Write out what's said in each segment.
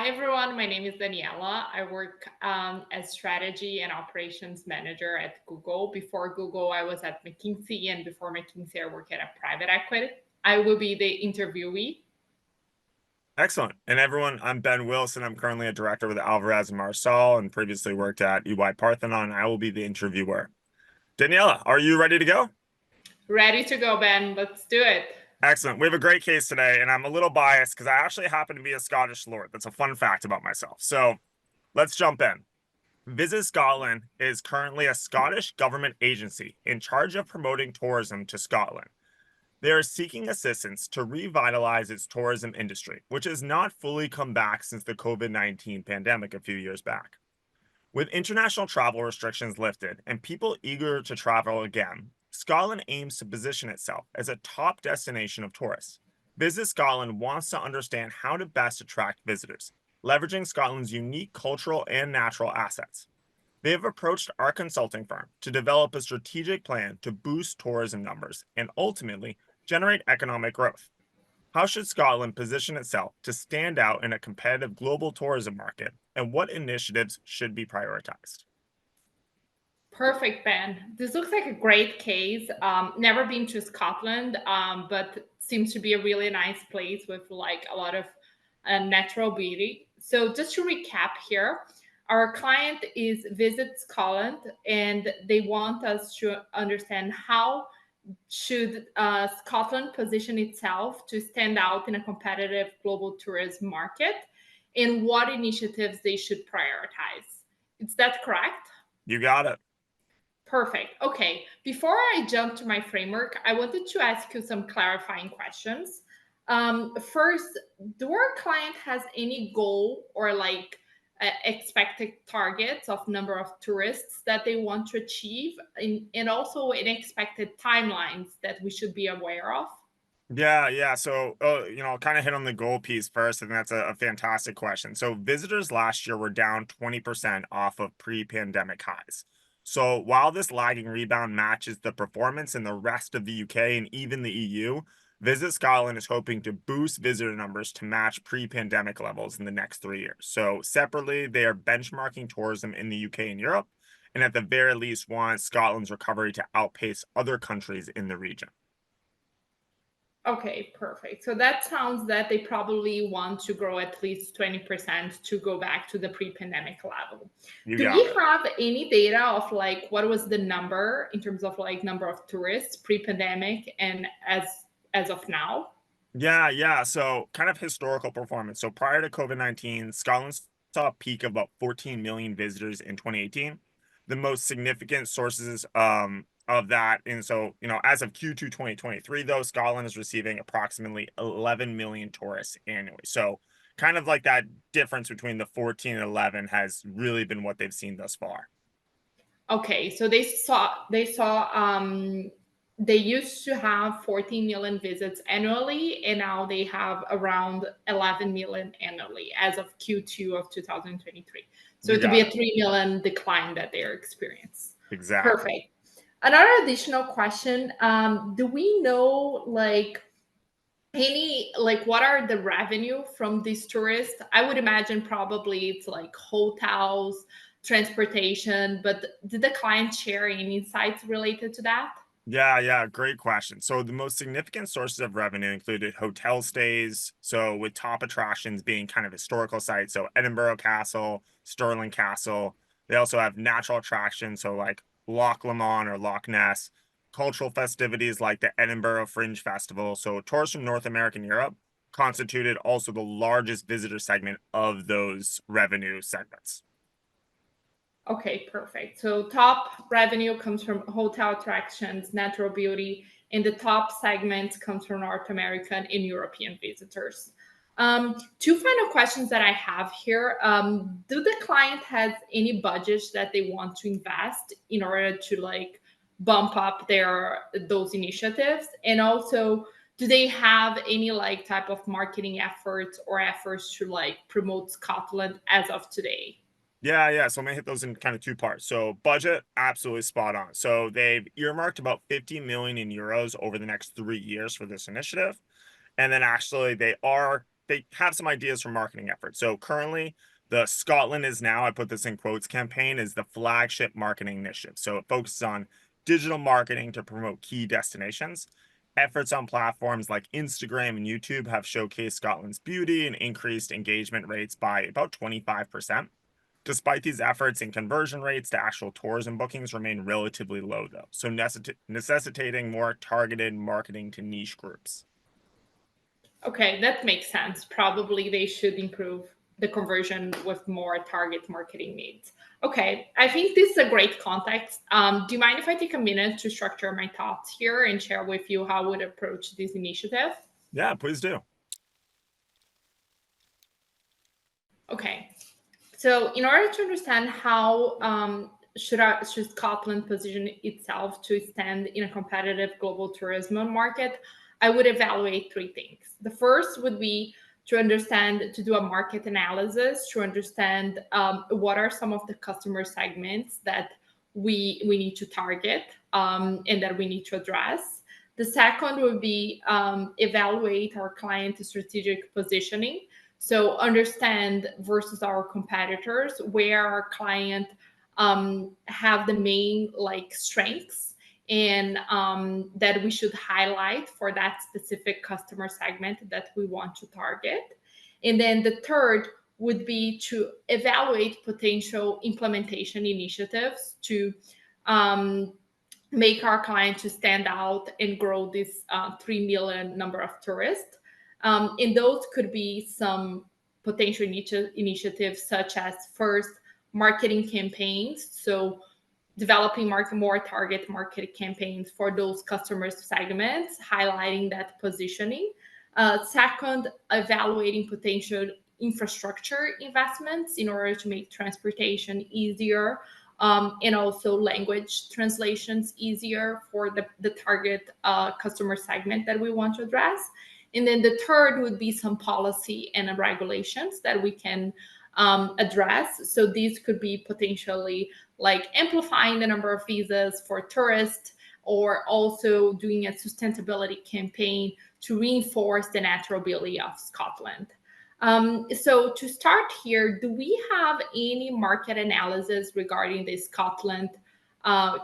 Hi, everyone. My name is Daniela. I work as strategy and operations manager at Google. Before Google, I was at McKinsey, and before McKinsey, I worked at a private equity. I will be the interviewee. Excellent. And everyone, I'm Ben Wilson. I'm currently a director with Alvarez and Marsal and previously worked at EY Parthenon. I will be the interviewer. Daniela, are you ready to go? Ready to go, Ben. Let's do it. Excellent. We have a great case today, and I'm a little biased because I actually happen to be a Scottish lord. That's a fun fact about myself. So let's jump in. Visit Scotland is currently a Scottish government agency in charge of promoting tourism to Scotland. They are seeking assistance to revitalize its tourism industry, which has not fully come back since the COVID-19 pandemic a few years back. With international travel restrictions lifted and people eager to travel again, Scotland aims to position itself as a top destination of tourists. Visit Scotland wants to understand how to best attract visitors, leveraging Scotland's unique cultural and natural assets. They have approached our consulting firm to develop a strategic plan to boost tourism numbers and ultimately generate economic growth. How should Scotland position itself to stand out in a competitive global tourism market, and what initiatives should be prioritized? Perfect, Ben. This looks like a great case. Never been to Scotland, but seems to be a really nice place with like a lot of natural beauty. So just to recap here, our client is Visit Scotland, and they want us to understand how should Scotland position itself to stand out in a competitive global tourism market, and what initiatives they should prioritize. Is that correct? You got it. Perfect. Okay. Before I jump to my framework, I wanted to ask you some clarifying questions. First, do our client has any goal or like expected targets of number of tourists that they want to achieve, and also an expected timelines that we should be aware of? Yeah. So, kind of hit on the goal piece first, and that's a fantastic question. So, visitors last year were down 20% off of pre-pandemic highs. So, while this lagging rebound matches the performance in the rest of the UK and even the EU, Visit Scotland is hoping to boost visitor numbers to match pre-pandemic levels in the next 3 years. So, separately, they are benchmarking tourism in the UK and Europe, and at the very least, want Scotland's recovery to outpace other countries in the region. Okay, perfect. So that sounds that they probably want to grow at least 20% to go back to the pre-pandemic level. You Do got we it. have any data of like what was the number in terms of like number of tourists pre-pandemic and as of now? Yeah. So, kind of historical performance. So, prior to COVID-19, Scotland saw a peak of about 14 million visitors in 2018. The most significant sources of that, and so, as of Q2 2023, though, Scotland is receiving approximately 11 million tourists annually. So, kind of like that difference between the 14 and 11 has really been what they've seen thus far. Okay, so they used to have 14 million visits annually, and now they have around 11 million annually as of Q2 of 2023. So You it would be got a it. 3 million decline that they're experiencing. Exactly. Perfect. Another additional question, do we know like any like what are the revenue from these tourists? I would imagine probably it's like hotels, transportation, but did the client share any insights related to that? Yeah, great question. So the most significant sources of revenue included hotel stays, so with top attractions being kind of historical sites, so Edinburgh Castle, Stirling Castle. They also have natural attractions, so like Loch Lomond or Loch Ness, cultural festivities like the Edinburgh Fringe Festival. So tourists from North America and Europe constituted also the largest visitor segment of those revenue segments. Okay, perfect. So top revenue comes from hotel attractions, natural beauty, and the top segment comes from North American and European visitors. Two final questions that I have here. Do the client has any budgets that they want to invest in order to like bump up their those initiatives? And also, do they have any like type of marketing efforts or efforts to like promote Scotland as of today? Yeah. So I'm gonna hit those in kind of two parts. So budget, absolutely spot on. So they've earmarked about 50 million in euros over the next 3 years for this initiative. And then actually they are they have some ideas for marketing efforts. So currently, the Scotland is now, I put this in quotes, campaign is the flagship marketing initiative. So it focuses on digital marketing to promote key destinations. Efforts on platforms like Instagram and YouTube have showcased Scotland's beauty and increased engagement rates by about 25%. Despite these efforts, and conversion rates to actual tourism bookings remain relatively low, though, so necessitating more targeted marketing to niche groups. Okay, that makes sense. Probably they should improve the conversion with more target marketing needs. Okay, I think this is a great context. Do you mind if I take a minute to structure my thoughts here and share with you how I would approach this initiative? Yeah, please do. Okay, so in order to understand how should Scotland position itself to stand in a competitive global tourism market, I would evaluate three things. The first would be to do a market analysis, to understand what are some of the customer segments that we need to target and that we need to address. The second would be evaluate our client strategic positioning. So understand versus our competitors where our client have the main like strengths and that we should highlight for that specific customer segment that we want to target. And then the third would be to evaluate potential implementation initiatives to make our client to stand out and grow this 3 million number of tourists. And those could be some potential initiatives such as first marketing campaigns. So developing more target market campaigns for those customer segments, highlighting that positioning. Second, evaluating potential infrastructure investments in order to make transportation easier and also language translations easier for the target customer segment that we want to address. And then the third would be some policy and regulations that we can address. So these could be potentially like amplifying the number of visas for tourists, or also doing a sustainability campaign to reinforce the natural beauty of Scotland. So to start here, do we have any market analysis regarding the Scotland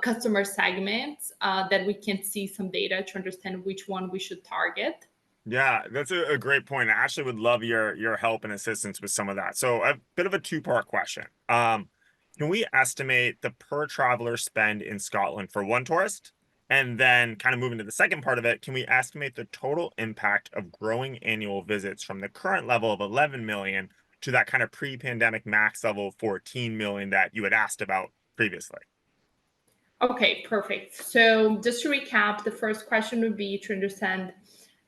customer segments that we can see some data to understand which one we should target? Yeah, that's a great point. I actually would love your help and assistance with some of that. So a bit of a two-part question. Can we estimate the per traveler spend in Scotland for one tourist? And then kind of moving to the second part of it, can we estimate the total impact of growing annual visits from the current level of 11 million to that kind of pre-pandemic max level of 14 million that you had asked about previously? Okay, perfect. So just to recap, the first question would be to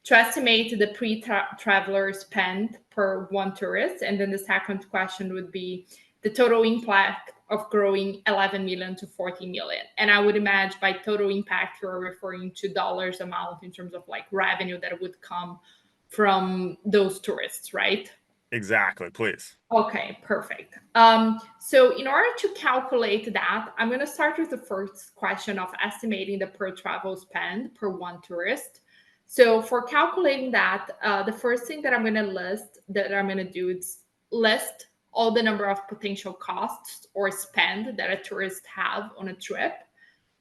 estimate the pre-traveler spend per one tourist. And then the second question would be the total impact of growing 11 million to 40 million. And I would imagine by total impact, you're referring to dollars amount in terms of like revenue that would come from those tourists, right? Exactly, please. Okay, perfect. So in order to calculate that, I'm going to start with the first question of estimating the per travel spend per one tourist. So for calculating that, the first thing that I'm going to do is list all the number of potential costs or spend that a tourist have on a trip.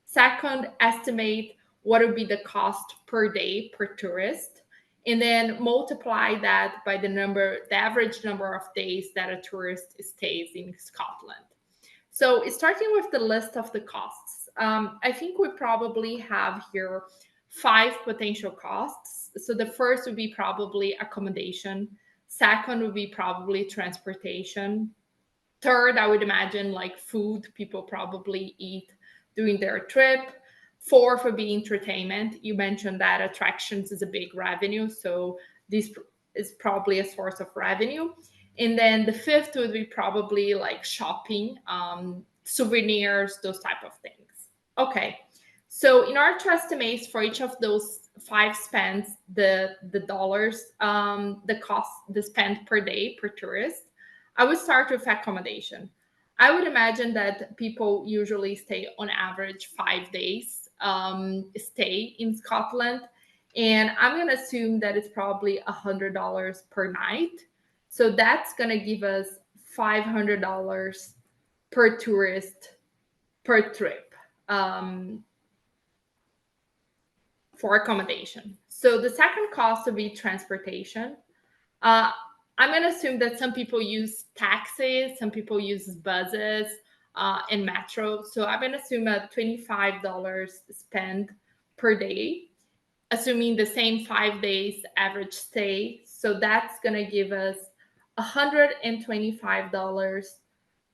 Second, estimate what would be the cost per day per tourist, and then multiply that by the average number of days that a tourist stays in Scotland. So starting with the list of the costs, I think we probably have here 5 potential costs. So the first would be probably accommodation. Second would be probably transportation. Third, I would imagine like food people probably eat during their trip. Fourth would be entertainment. You mentioned that attractions is a big revenue, so this is probably a source of revenue. And then the fifth would be probably like shopping, souvenirs, those type of things. Okay, so in order to estimate for each of those 5 spends, the dollars, the cost, the spend per day per tourist, I would start with accommodation. I would imagine that people usually stay on average 5 days stay in Scotland. And I'm going to assume that it's probably $100 per night. So that's going to give us $500 per tourist per trip for accommodation. So the second cost would be transportation. Uh, I'm going to assume that some people use taxis, some people use buses and metro. So I'm going to assume a $25 spend per day, assuming the same 5 days average stay. So that's going to give us $125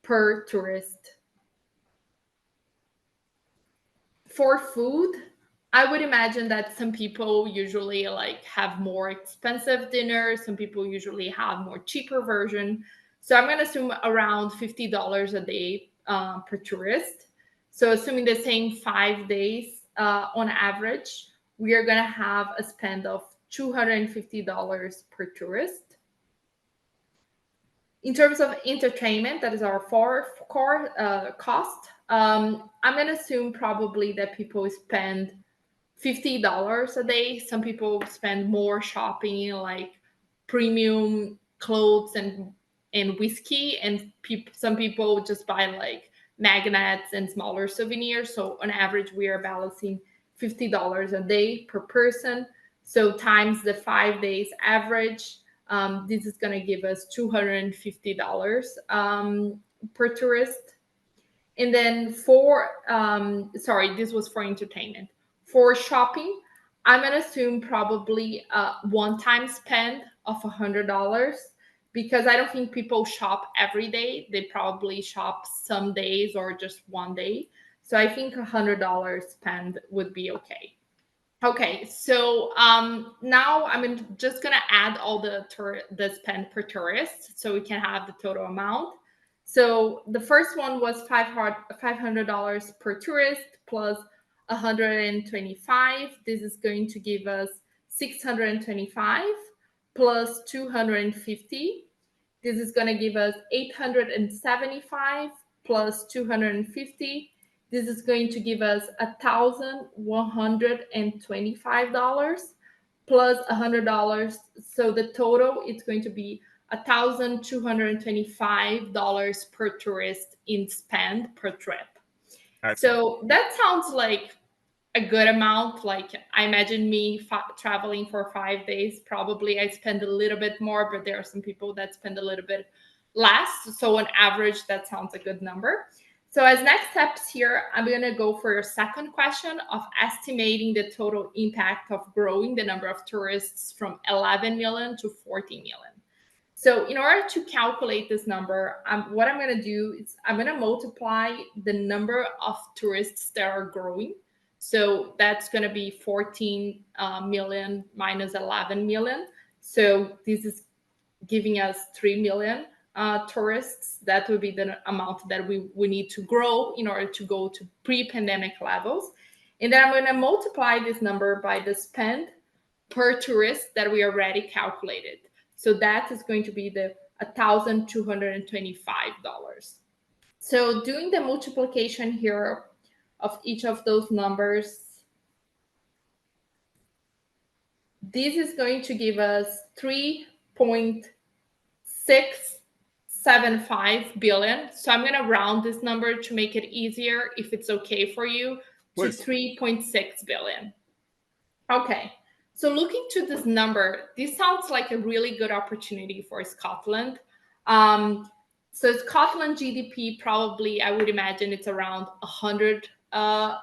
per tourist. For food, I would imagine that some people usually like have more expensive dinners. Some people usually have more cheaper version. So I'm going to assume around $50 a day per tourist. So assuming the same 5 days on average, we are going to have a spend of $250 per tourist. In terms of entertainment, that is our fourth core cost. I'm going to assume probably that people spend $50 a day. Some people spend more shopping, like premium clothes and whiskey, and some people just buy like magnets and smaller souvenirs. So on average, we are balancing $50 a day per person. So times the 5 days average, this is going to give us $250 per tourist. And then this was for entertainment. For shopping, I'm going to assume probably a one-time spend of $100 because I don't think people shop every day. They probably shop some days or just one day. So I think $100 spend would be okay. Okay, so now I'm just gonna add all the spend per tourist, so we can have the total amount. So the first one was $500 per tourist plus 125. This is going to give us 625 plus 250. This is going to give us 875 plus 250. This is going to give us $1,125 plus $100. So the total is going to be $1,225 per tourist in spend per trip. So that sounds like a good amount. Like I imagine me traveling for 5 days, probably I spend a little bit more, but there are some people that spend a little bit less. So on average, that sounds a good number. So as next steps here, I'm going to go for your second question of estimating the total impact of growing the number of tourists from 11 million to 14 million. So in order to calculate this number, what I'm going to do is I'm going to multiply the number of tourists that are growing. So that's going to be 14 million minus 11 million. So this is giving us 3 million tourists. That would be the amount that we need to grow in order to go to pre-pandemic levels. And then I'm going to multiply this number by the spend per tourist that we already calculated. So that is going to be the $1,225. So doing the multiplication here of each of those numbers, this is going to give us 3.675 billion. So I'm going to round this number to make it easier, if it's okay for you, to 3.6 billion. Okay. So looking to this number, this sounds like a really good opportunity for Scotland. So Scotland GDP, probably, I would imagine it's around 100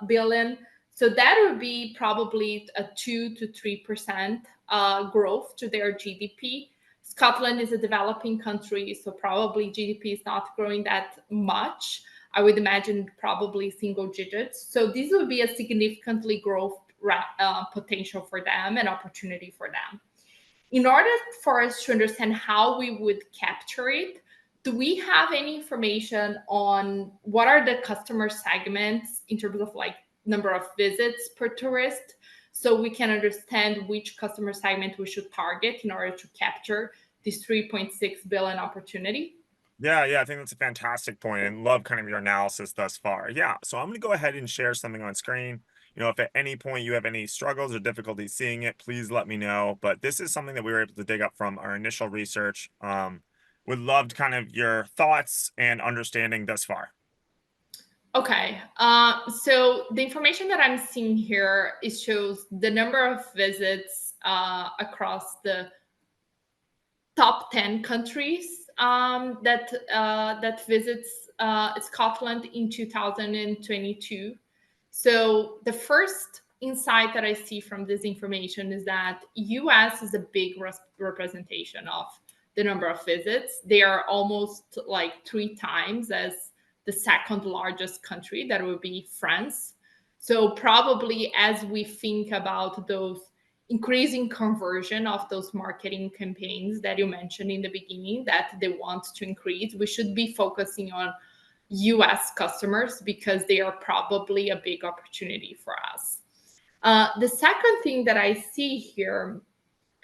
billion. So that would be probably a 2 to 3% growth to their GDP. Scotland is a developing country, so probably GDP is not growing that much. I would imagine probably single digits. So this would be a significantly growth potential for them and opportunity for them. In order for us to understand how we would capture it, do we have any information on what are the customer segments in terms of like number of visits per tourist, so we can understand which customer segment we should target in order to capture this 3.6 billion opportunity? Yeah, I think that's a fantastic point and love kind of your analysis thus far. Yeah, so I'm going to go ahead and share something on screen. If at any point you have any struggles or difficulties seeing it, please let me know. But this is something that we were able to dig up from our initial research. Would love kind of your thoughts and understanding thus far. Okay. So the information that I'm seeing here, it shows the number of visits across the top 10 countries that visits Scotland in 2022. So the first insight that I see from this information is that US is a big representation of the number of visits. They are almost like 3 times as the second largest country, that would be France. So probably as we think about those increasing conversion of those marketing campaigns that you mentioned in the beginning that they want to increase, we should be focusing on US customers because they are probably a big opportunity for us. The second thing that I see here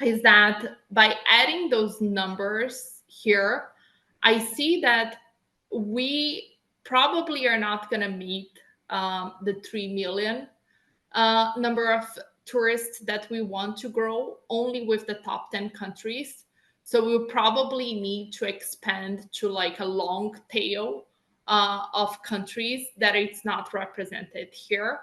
is that by adding those numbers here, I see that we probably are not going to meet the 3 million number of tourists that we want to grow only with the top 10 countries. So we'll probably need to expand to like a long tail of countries that it's not represented here.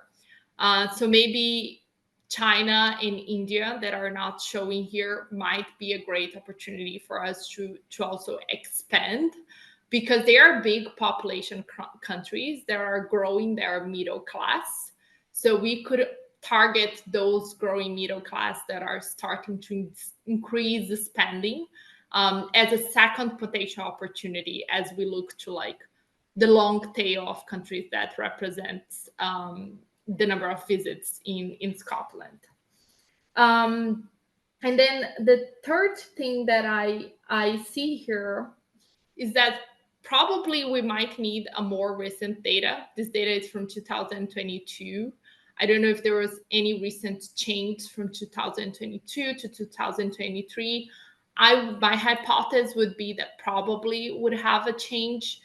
So maybe China and India that are not showing here might be a great opportunity for us to also expand because they are big population countries that are growing their middle class. So we could target those growing middle class that are starting to increase the spending as a second potential opportunity as we look to like the long tail of countries that represents the number of visits in Scotland. And then the third thing that I see here is that probably we might need a more recent data. This data is from 2022. I don't know if there was any recent change from 2022 to 2023. My hypothesis would be that probably would have a change.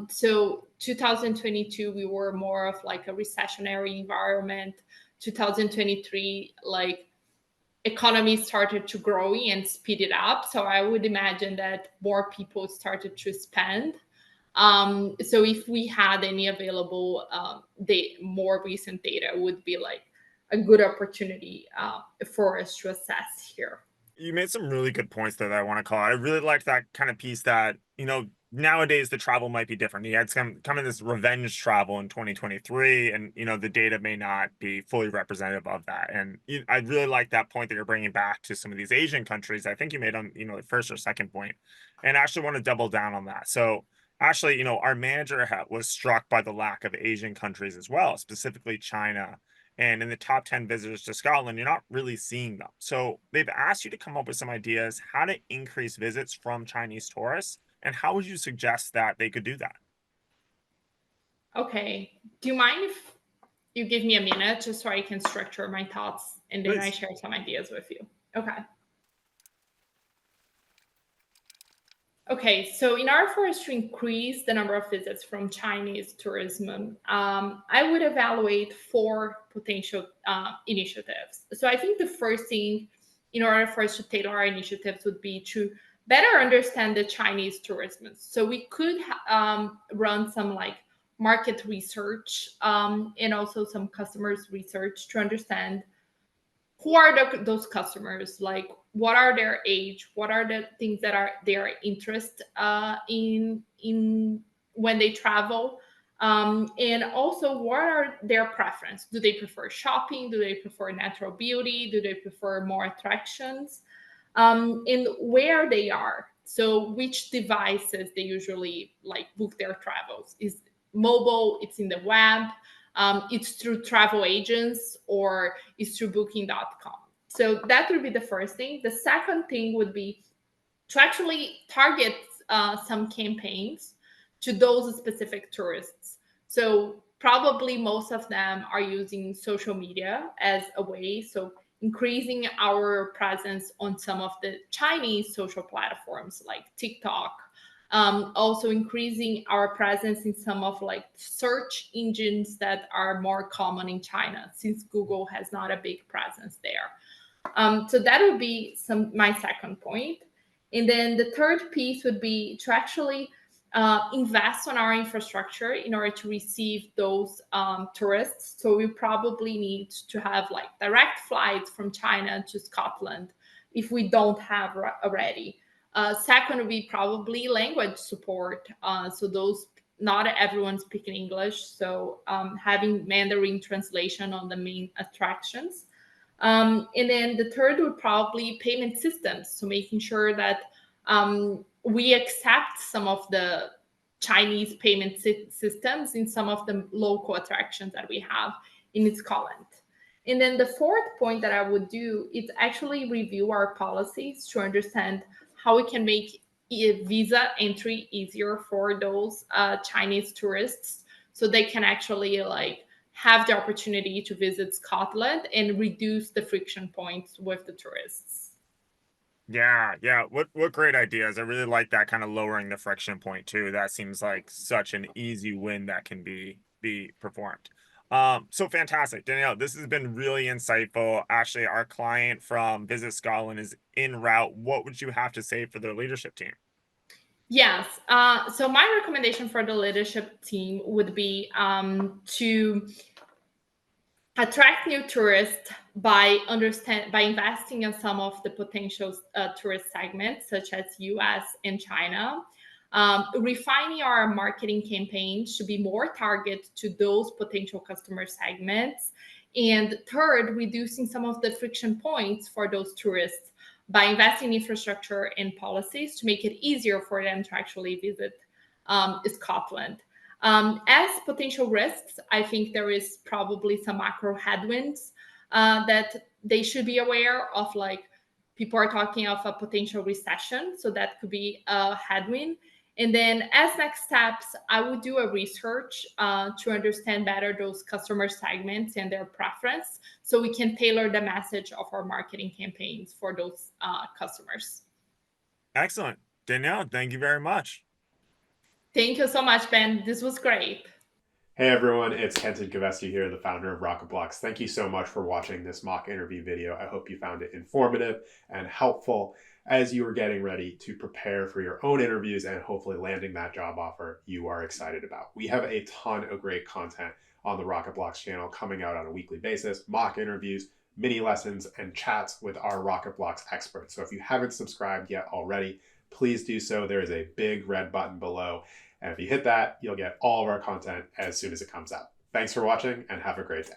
So 2022, we were more of like a recessionary environment. 2023, like economy started to grow and speed it up. So I would imagine that more people started to spend. So if we had any available more recent data, would be like a good opportunity for us to assess here. You made some really good points there that I want to call out. I really liked that kind of piece that, nowadays the travel might be different. You had some kind of this revenge travel in 2023, and, the data may not be fully representative of that. And I really like that point that you're bringing back to some of these Asian countries. I think you made on, the first or second point, and I actually want to double down on that. So actually, our manager was struck by the lack of Asian countries as well, specifically China. And in the top 10 visitors to Scotland, you're not really seeing them. So they've asked you to come up with some ideas how to increase visits from Chinese tourists. And how would you suggest that they could do that? Okay. Do you mind if you give me a minute just so I can structure my thoughts and then I share some ideas with you? Okay. Okay, so in order for us to increase the number of visits from Chinese tourism, I would evaluate 4 potential initiatives. So I think the first thing, in order for us to tailor our initiatives, would be to better understand the Chinese tourism. So we could run some like market research and also some customers research to understand who are those customers, like what are their age, what are the things that are their interest in when they travel, and also what are their preference. Do they prefer shopping? Do they prefer natural beauty? Do they prefer more attractions? And where they are, so which devices they usually like book their travels. Is mobile, it's in the web, it's through travel agents, or it's through booking.com. So that would be the first thing. The second thing would be to actually target some campaigns to those specific tourists. So probably most of them are using social media as a way. So increasing our presence on some of the Chinese social platforms like TikTok, Also increasing our presence in some of like search engines that are more common in China, since Google has not a big presence there. So that would be my second point. And then the third piece would be to actually invest on our infrastructure in order to receive those tourists. So we probably need to have like direct flights from China to Scotland if we don't have already. Second would be probably language support. So those, not everyone speaking English, so having Mandarin translation on the main attractions. And then the third would probably payment systems. So making sure that we accept some of the Chinese payment systems in some of the local attractions that we have in Scotland. And then the fourth point that I would do is actually review our policies to understand how we can make visa entry easier for those Chinese tourists, so they can actually like have the opportunity to visit Scotland and reduce the friction points with the tourists. Yeah, yeah. What great ideas. I really like that kind of lowering the friction point too. That seems like such an easy win that can be performed. So fantastic. Danielle, this has been really insightful. Actually, our client from Visit Scotland is en route. What would you have to say for their leadership team? Yes. So my recommendation for the leadership team would be to attract new tourists by investing in some of the potential tourist segments such as US and China, refining our marketing campaigns to be more targeted to those potential customer segments, and third, reducing some of the friction points for those tourists by investing in infrastructure and policies to make it easier for them to actually visit Scotland. As potential risks, I think there is probably some macro headwinds that they should be aware of. Like, people are talking of a potential recession, so that could be a headwind. And then as next steps, I would do a research to understand better those customer segments and their preference, so we can tailor the message of our marketing campaigns for those customers. Excellent. Danielle, thank you very much. Thank you so much, Ben. This was great. Hey everyone, it's Kenton Gavesti here, the founder of Rocketblocks. Thank you so much for watching this mock interview video. I hope you found it informative and helpful as you are getting ready to prepare for your own interviews and hopefully landing that job offer you are excited about. We have a ton of great content on the Rocketblocks channel coming out on a weekly basis, mock interviews, mini lessons, and chats with our Rocketblocks experts. So if you haven't subscribed yet already, please do so. There is a big red button below. And if you hit that, you'll get all of our content as soon as it comes out. Thanks for watching and have a great day.